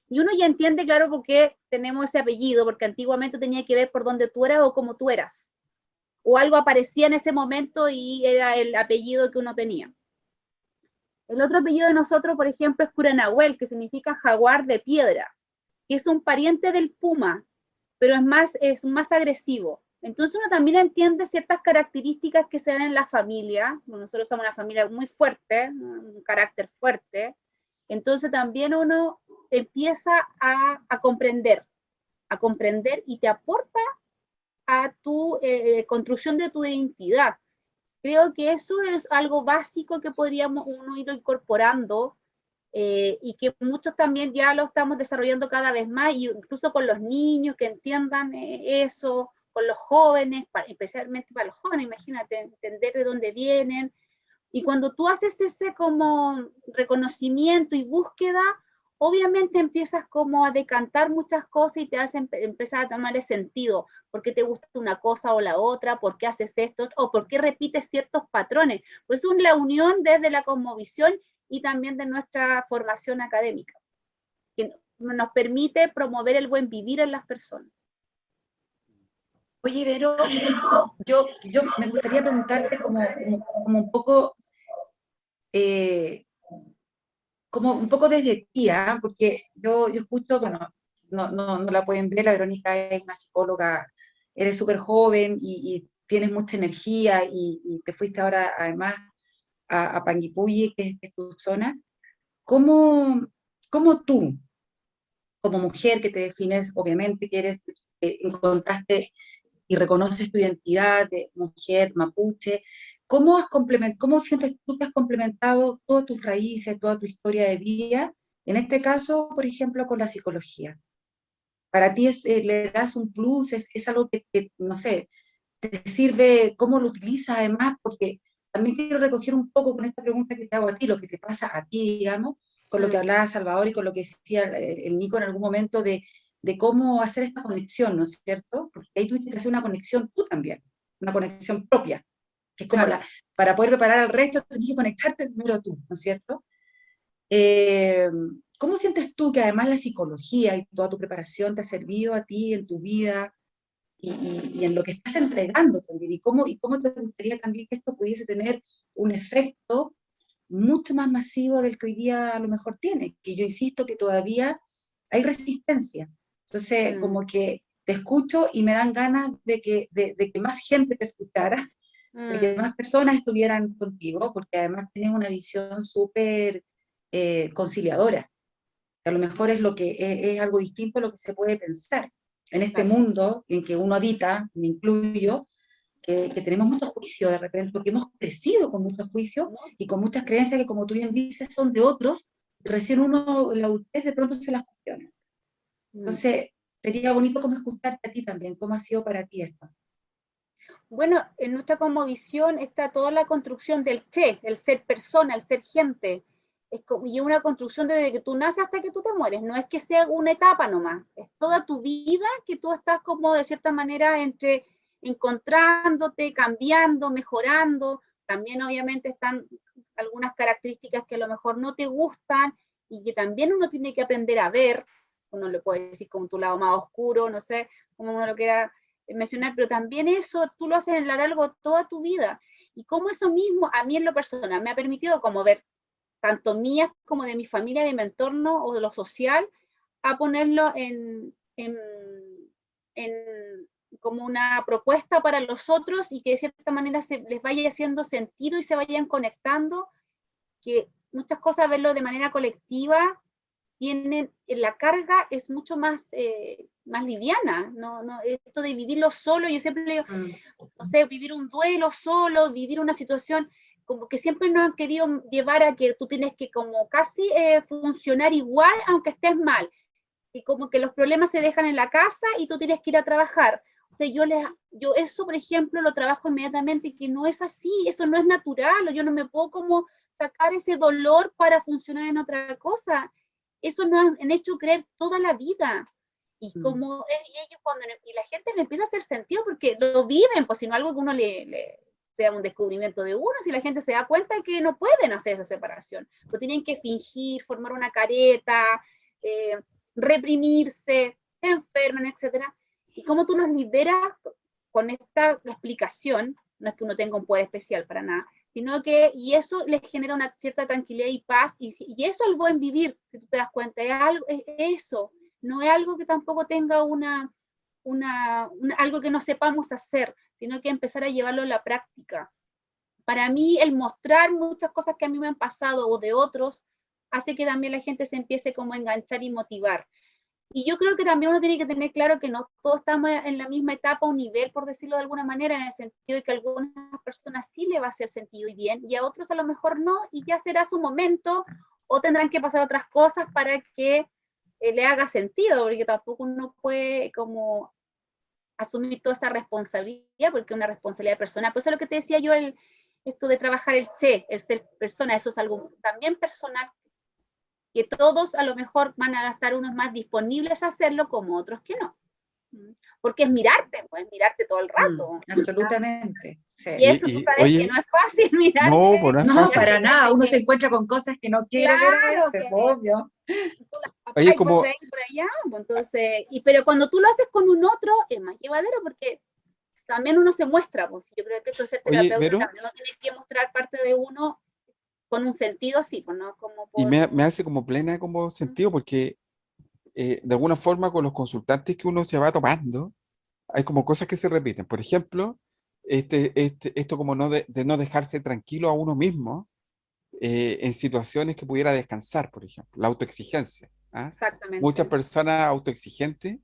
y uno ya entiende, claro, por qué tenemos ese apellido, porque antiguamente tenía que ver por dónde tú eras o cómo tú eras. O algo aparecía en ese momento y era el apellido que uno tenía. El otro apellido de nosotros, por ejemplo, es Curanahuel, que significa jaguar de piedra, que es un pariente del puma, pero es más agresivo. Entonces uno también entiende ciertas características que se dan en la familia. Nosotros somos una familia muy fuerte, un carácter fuerte. Entonces también uno empieza a comprender y te aporta a tu construcción de tu identidad. Creo que eso es algo básico que podríamos uno ir incorporando y que muchos también ya lo estamos desarrollando cada vez más, y incluso con los niños que entiendan eso, con los jóvenes, especialmente para los jóvenes, imagínate, entender de dónde vienen. Y cuando tú haces ese como reconocimiento y búsqueda, obviamente empiezas como a decantar muchas cosas y te hacen empezar a tomarle sentido, por qué te gusta una cosa o la otra, por qué haces esto, o por qué repites ciertos patrones. Pues es la unión desde la cosmovisión y también de nuestra formación académica, que nos permite promover el buen vivir en las personas. Oye, Vero, yo me gustaría preguntarte como un poco, como un poco desde ti, ¿eh? Porque yo escucho, bueno, no la pueden ver, la Verónica es una psicóloga, eres súper joven y tienes mucha energía y te fuiste ahora además a Panguipulli, que es tu zona. ¿Cómo tú, como mujer que te defines, obviamente que eres, encontraste y reconoces tu identidad de mujer mapuche, ¿cómo sientes tú que has complementado todas tus raíces, toda tu historia de vida, en este caso, por ejemplo, con la psicología? Para ti le das un plus, es algo que, no sé, te sirve, cómo lo utilizas además, porque también quiero recoger un poco con esta pregunta que te hago a ti, lo que te pasa a ti, digamos, con lo que hablaba Salvador y con lo que decía el Nico en algún momento de cómo hacer esta conexión, ¿no es cierto? Porque ahí tuviste que hacer una conexión tú también, una conexión propia, que es como para poder preparar al resto, tienes que conectarte primero tú, ¿no es cierto? ¿Cómo sientes tú que además la psicología y toda tu preparación te ha servido a ti en tu vida y en lo que estás entregando también? ¿Y cómo te gustaría también que esto pudiese tener un efecto mucho más masivo del que hoy día a lo mejor tiene? Que yo insisto que todavía hay resistencia. Entonces, como que te escucho y me dan ganas de que más gente te escuchara, de que más personas estuvieran contigo, porque además tienes una visión súper conciliadora. A lo mejor es es algo distinto a lo que se puede pensar en este mundo en que uno habita, me incluyo, que tenemos muchos juicios de repente, porque hemos crecido con muchos juicios y con muchas creencias que, como tú bien dices, son de otros, y recién uno en la adultez de pronto se las cuestiona. Entonces, sería bonito como escucharte a ti también, ¿cómo ha sido para ti esto? Bueno, en nuestra cosmovisión está toda la construcción del el ser persona, el ser gente. Y una construcción desde que tú naces hasta que tú te mueres. No es que sea una etapa nomás, es toda tu vida que tú estás como de cierta manera entre encontrándote, cambiando, mejorando. También obviamente están algunas características que a lo mejor no te gustan y que también uno tiene que aprender a ver. Uno le puede decir como tu lado más oscuro, no sé, como uno lo quiera mencionar, pero también eso tú lo haces en lo largo de toda tu vida. Y como eso mismo, a mí en lo personal, me ha permitido como ver tanto mías como de mi familia, de mi entorno o de lo social, a ponerlo como una propuesta para los otros y que de cierta manera les vaya haciendo sentido y se vayan conectando, que muchas cosas verlo de manera colectiva la carga es mucho más, más liviana, esto de vivirlo solo, yo siempre digo, no sé, vivir un duelo solo, vivir una situación, como que siempre nos han querido llevar a que tú tienes que como casi funcionar igual aunque estés mal, y como que los problemas se dejan en la casa y tú tienes que ir a trabajar. O sea, yo eso, por ejemplo, lo trabajo inmediatamente, y que no es así, eso no es natural, o yo no me puedo como sacar ese dolor para funcionar en otra cosa. Eso nos han hecho creer toda la vida. Y como ellos y la gente le empieza a hacer sentido porque lo viven, pues si no algo que uno sea un descubrimiento de uno, si la gente se da cuenta que no pueden hacer esa separación, pues tienen que fingir, formar una careta, reprimirse, se enferman, etcétera. Y cómo tú los liberas con esta explicación, no es que uno tenga un poder especial para nada, sino que, y eso les genera una cierta tranquilidad y paz, y eso es el buen vivir, si tú te das cuenta, es eso, no es algo que tampoco tenga algo que no sepamos hacer, sino que empezar a llevarlo a la práctica. Para mí, el mostrar muchas cosas que a mí me han pasado o de otros, hace que también la gente se empiece como a enganchar y motivar. Y yo creo que también uno tiene que tener claro que no todos estamos en la misma etapa o nivel, por decirlo de alguna manera, en el sentido de que a algunas personas sí le va a hacer sentido y bien, y a otros a lo mejor no, y ya será su momento, o tendrán que pasar otras cosas para que le haga sentido, porque tampoco uno puede como asumir toda esa responsabilidad, porque es una responsabilidad personal. Por eso es lo que te decía yo, esto de trabajar el ser persona, eso es algo también personal, que todos a lo mejor van a estar unos más disponibles a hacerlo como otros que no. Porque es mirarte, pues mirarte todo el rato. Absolutamente. Sí. Y eso tú sabes que no es fácil mirarte. No, pues no es fácil. Para nada, uno se encuentra con cosas que no quiere ver a veces, obvio. Oye, como... por ahí, por allá, pues entonces, pero cuando tú lo haces con un otro, es más llevadero porque también uno se muestra, pues yo creo que esto es ser terapeuta, también uno tiene que mostrar parte de uno con un sentido así, pues no como por... Y me hace como plena como sentido porque de alguna forma con los consultantes que uno se va tomando, hay como cosas que se repiten. Por ejemplo, esto como de no dejarse tranquilo a uno mismo en situaciones que pudiera descansar, por ejemplo, la autoexigencia. ¿Ah? Exactamente. Muchas personas autoexigentes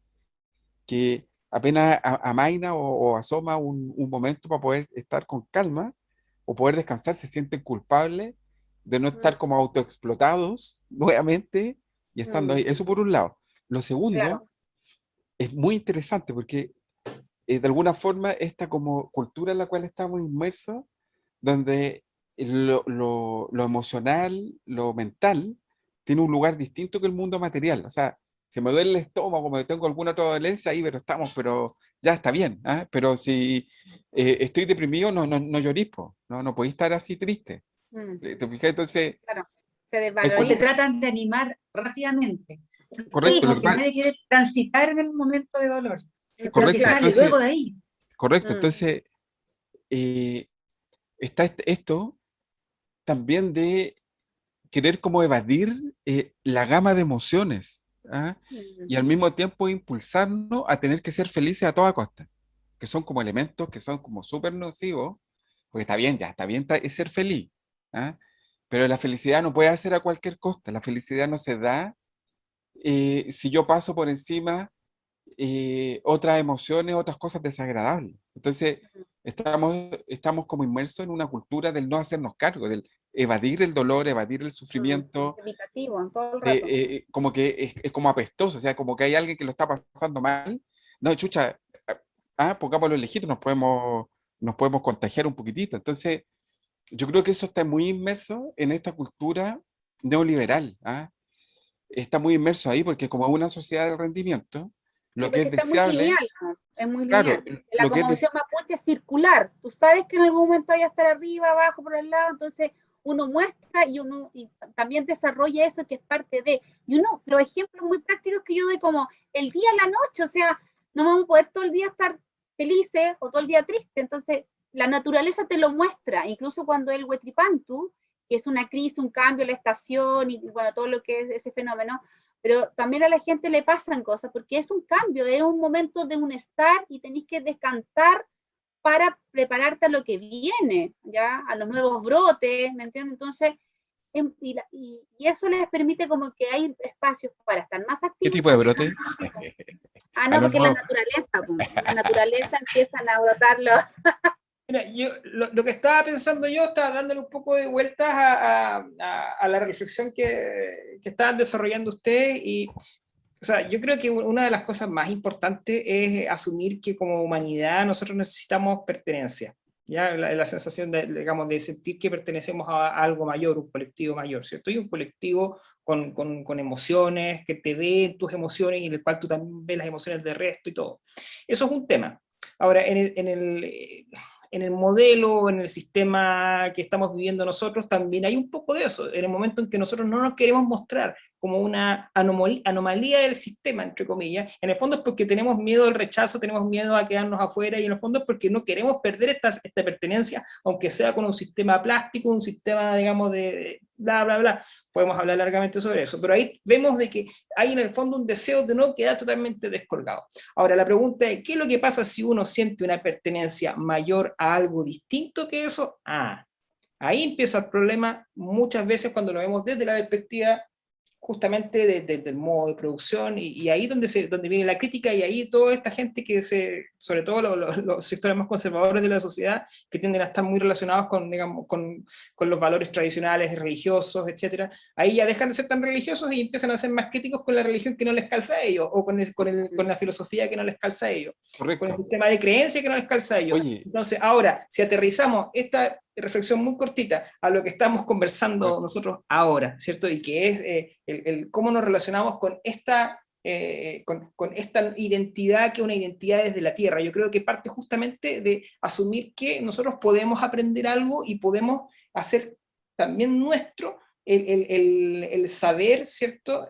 que apenas amaina o asoma un momento para poder estar con calma o poder descansar, se sienten culpables de no estar como autoexplotados nuevamente y estando ahí. Eso por un lado. Lo segundo es muy interesante porque de alguna forma esta como cultura en la cual estamos inmersos, donde lo emocional, lo mental, tiene un lugar distinto que el mundo material. O sea, si me duele el estómago, me tengo alguna otra dolencia, ahí pero ya está bien. ¿Ah? Pero si estoy deprimido, no llorís, no podéis estar así triste. ¿Te fijas? Entonces... Claro, se O desvaloriza. te tratan de animar rápidamente. Correcto. Como que nadie quiere transitar en el momento de dolor. Correcto. Que sale Entonces, luego de ahí. Correcto. Entonces, está esto también de querer como evadir la gama de emociones, ¿ah? Y al mismo tiempo impulsarnos a tener que ser felices a toda costa, que son como elementos que son como súper nocivos, porque está bien, es ser feliz, ¿ah? Pero la felicidad no puede ser a cualquier costa, la felicidad no se da si yo paso por encima otras emociones, otras cosas desagradables. Entonces, estamos como inmersos en una cultura del no hacernos cargo, del evadir el dolor, evadir el sufrimiento. Evitativo, todo el rato. Como que es como apestoso, o sea, como que hay alguien que lo está pasando mal. No, chucha, pongámoslo lejito, nos podemos contagiar un poquitito. Entonces, yo creo que eso está muy inmerso en esta cultura neoliberal. Está muy inmerso ahí porque como es una sociedad del rendimiento, lo que es deseable... Es muy Claro, lineal. La cosmovisión mapuche es circular. Tú sabes que en algún momento hay a estar arriba, abajo, por el lado, entonces uno muestra y también desarrolla eso que es parte de... Y los ejemplos muy prácticos que yo doy como el día, la noche, o sea, no vamos a poder todo el día estar felices o todo el día triste, entonces la naturaleza te lo muestra, incluso cuando el Huetripantu, que es una crisis, un cambio en la estación y bueno, todo lo que es ese fenómeno, pero también a la gente le pasan cosas porque es un cambio, es un momento de un estar y tenéis que descansar para prepararte a lo que viene, ¿ya? A los nuevos brotes, ¿me entiendes? Entonces, y eso les permite como que hay espacios para estar más activos. ¿Qué tipo de brote? No, porque la naturaleza, pues, en la naturaleza empiezan a brotarlo. Mira, yo, lo que estaba pensando yo, estaba dándole un poco de vueltas a la reflexión que estaban desarrollando ustedes y, o sea, yo creo que una de las cosas más importantes es asumir que como humanidad nosotros necesitamos pertenencia, ¿ya? La sensación de, digamos, de sentir que pertenecemos a algo mayor, un colectivo mayor, ¿cierto? Y un colectivo con emociones, que te ve en tus emociones y en el cual tú también ves las emociones del resto y todo. Eso es un tema. Ahora, en el modelo, en el sistema que estamos viviendo nosotros, también hay un poco de eso. En el momento en que nosotros no nos queremos mostrar como una anomalía del sistema, entre comillas, en el fondo es porque tenemos miedo al rechazo, tenemos miedo a quedarnos afuera, y en el fondo es porque no queremos perder esta pertenencia, aunque sea con un sistema plástico, un sistema, digamos, de bla, bla, bla. Podemos hablar largamente sobre eso, pero ahí vemos de que hay en el fondo un deseo de no quedar totalmente descolgado. Ahora, la pregunta es, ¿qué es lo que pasa si uno siente una pertenencia mayor a algo distinto que eso? Ahí empieza el problema muchas veces cuando lo vemos desde la perspectiva justamente del modo de producción, y ahí donde viene la crítica, y ahí toda esta gente sobre todo los sectores más conservadores de la sociedad, que tienden a estar muy relacionados digamos, con los valores tradicionales, religiosos, etcétera, ahí ya dejan de ser tan religiosos y empiezan a ser más críticos con la religión que no les calza a ellos, o con la filosofía que no les calza a ellos, Correcto. con el sistema de creencia que no les calza a ellos. Oye. Entonces, ahora, si aterrizamos esta reflexión muy cortita a lo que estamos conversando nosotros ahora, ¿cierto? Y que es el cómo nos relacionamos con esta identidad, que es una identidad desde la tierra. Yo creo que parte justamente de asumir que nosotros podemos aprender algo y podemos hacer también nuestro el saber, ¿cierto?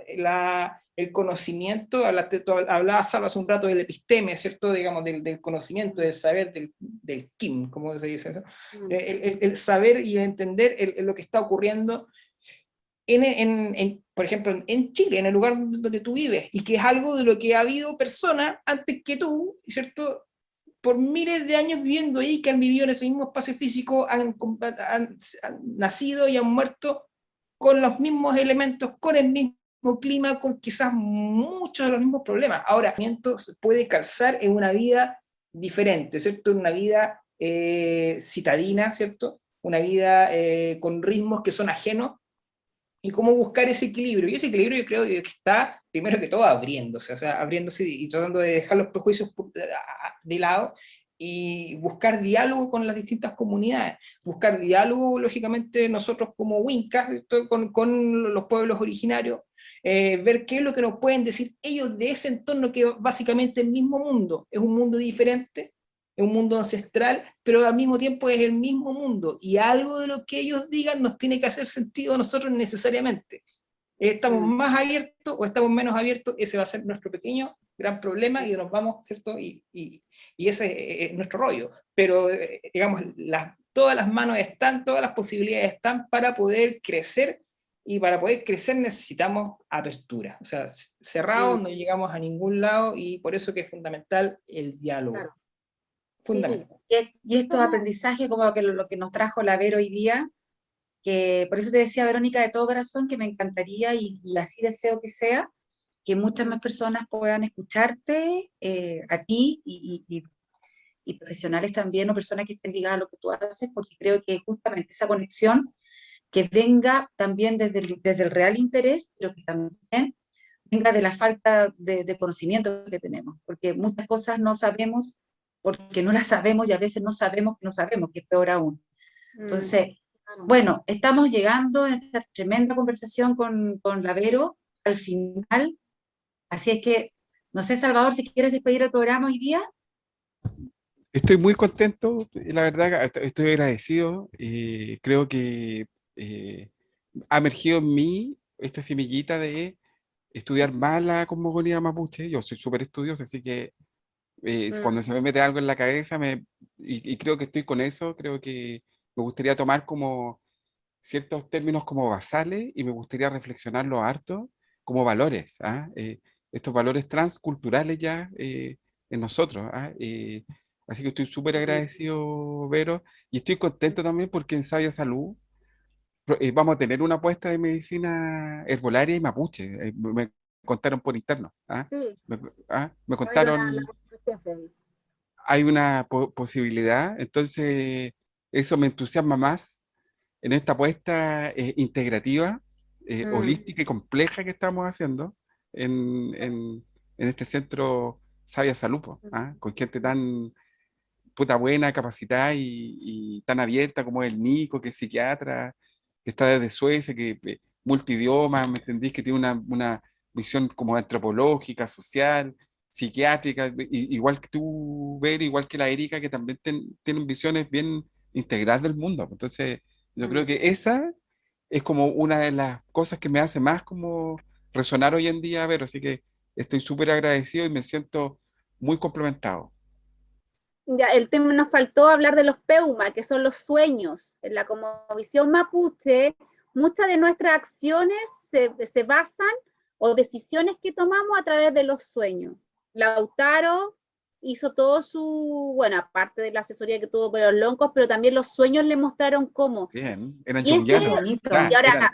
El conocimiento, hablaba Salva hace un rato del episteme, ¿cierto? Digamos, del conocimiento, del saber, del kim, como se dice, ¿no? El saber y el entender lo que está ocurriendo por ejemplo, en Chile, en el lugar donde tú vives, y que es algo de lo que ha habido personas antes que tú, ¿cierto? Por miles de años viviendo ahí, que han vivido en ese mismo espacio físico, han nacido y han muerto con los mismos elementos, con el mismo clima, con quizás muchos de los mismos problemas. Ahora, se puede calzar en una vida diferente, ¿cierto? En una vida citadina, ¿cierto? Una vida con ritmos que son ajenos, y cómo buscar ese equilibrio. Y ese equilibrio yo creo que está, primero que todo, abriéndose, o sea, abriéndose y tratando de dejar los prejuicios de lado, y buscar diálogo con las distintas comunidades, buscar diálogo, lógicamente, nosotros como Wincas, con los pueblos originarios, ver qué es lo que nos pueden decir ellos de ese entorno, que básicamente es el mismo mundo, es un mundo diferente, es un mundo ancestral, pero al mismo tiempo es el mismo mundo, y algo de lo que ellos digan nos tiene que hacer sentido a nosotros necesariamente. ¿Estamos más abiertos o estamos menos abiertos? Ese va a ser nuestro pequeño, gran problema, y nos vamos, ¿cierto? Y ese es nuestro rollo. Pero, digamos, todas las manos están, todas las posibilidades están para poder crecer, y para poder crecer necesitamos apertura. O sea, cerrados no llegamos a ningún lado, y por eso que es fundamental el diálogo. Claro. Fundamental. Sí, y estos aprendizajes, como que lo que nos trajo la Vero hoy día, que por eso te decía, Verónica, de todo corazón, que me encantaría, y así deseo que sea, que muchas más personas puedan escucharte, a ti, y profesionales también, o personas que estén ligadas a lo que tú haces, porque creo que justamente esa conexión que venga también desde el real interés, pero que también venga de la falta de conocimiento que tenemos, porque muchas cosas no sabemos porque no las sabemos, y a veces no sabemos que no sabemos, que es peor aún. Entonces, bueno, estamos llegando en esta tremenda conversación con la Vero al final, así es que, no sé, Salvador, si quieres despedir el programa hoy día. Estoy muy contento, la verdad, estoy agradecido, creo que ha emergido en mí esta semillita de estudiar más la cosmogonía mapuche. Yo soy súper estudioso, así que cuando se me mete algo en la cabeza, y creo que estoy con eso, creo que me gustaría tomar como ciertos términos como basales y me gustaría reflexionarlos harto como valores, ¿ah? Estos valores transculturales ya en nosotros, ¿ah? Así que estoy súper agradecido, Vero, y estoy contento también porque en Sabia Salud vamos a tener una apuesta de medicina herbolaria y mapuche. Me contaron por interno. ¿Ah? Sí, Me va a haber una contaron, labor de jefe ahí. hay una posibilidad, entonces eso me entusiasma más en esta apuesta integrativa, holística y compleja que estamos haciendo en, en- en este centro Sabia Salud, po, ¿ah? Con gente tan puta buena, capacitada y tan abierta como el Nico, que es psiquiatra, que está desde Suecia, que multidioma, ¿me entendís? Que tiene una visión como antropológica, social, psiquiátrica, igual que tú, Ver, igual que la Erika, que también tienen visiones bien integradas del mundo. Entonces, yo creo que esa es como una de las cosas que me hace más como resonar hoy en día, Ver, así que estoy súper agradecido y me siento muy complementado. Ya, el tema nos faltó hablar de los peuma, que son los sueños. En la cosmovisión mapuche, muchas de nuestras acciones se basan o decisiones que tomamos a través de los sueños. Lautaro hizo todo su, bueno, aparte de la asesoría que tuvo con los loncos, pero también los sueños le mostraron cómo. Bien, eran Y ese, junguianos. bonito. y ahora,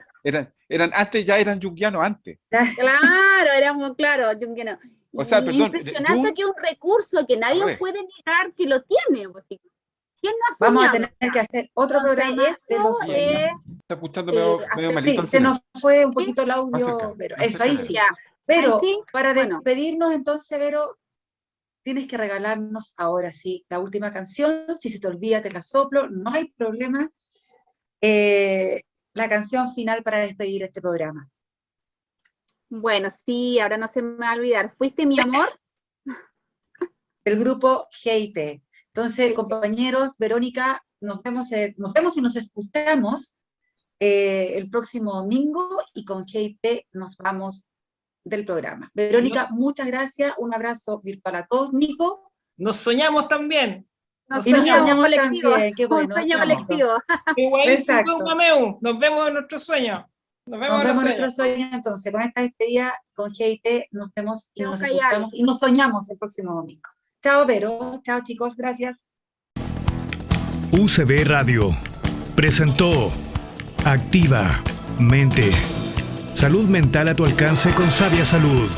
Antes ya eran junguianos antes. claro, éramos, claro, junguiano. O sea, Y perdón, impresionante Jung, que es un recurso que nadie revés. puede negar que lo tiene. Pues, ¿sí? ¿Quién no ha Vamos a soñado? tener que hacer otro Entonces, programa de eso los sueños. Está escuchando eh, medio hace- malito Sí, al se final. nos fue un ¿Sí? poquito el audio, Acércate, pero eso ahí acércate. sí. Ya. Pero Ahí sí, para bueno. despedirnos entonces, Vero, tienes que regalarnos ahora sí la última canción. Si se te olvida, te la soplo, no hay problema. La canción final para despedir este programa. Bueno, sí, ahora no se me va a olvidar. ¿Fuiste mi amor? El grupo GIT. Entonces, Sí. compañeros, Verónica, nos vemos y nos escuchamos el próximo domingo y con GIT nos vamos del programa. Verónica, muchas gracias, un abrazo virtual a todos. Nico, Nos soñamos también. y nos soñamos soñamos colectivo. también, qué bueno, Un sueño eso es bonito. colectivo. Igual, Exacto. nos vemos en nuestro sueño. Nos vemos Nos en vemos en los nuestro sueños. sueño entonces, con esta despedida con GIT nos vemos y Tengo nos que hallar. escuchamos y nos soñamos el próximo domingo. Chao, Vero, chao chicos, gracias. UCB Radio presentó Activa Mente. Salud mental a tu alcance con Sabia Salud.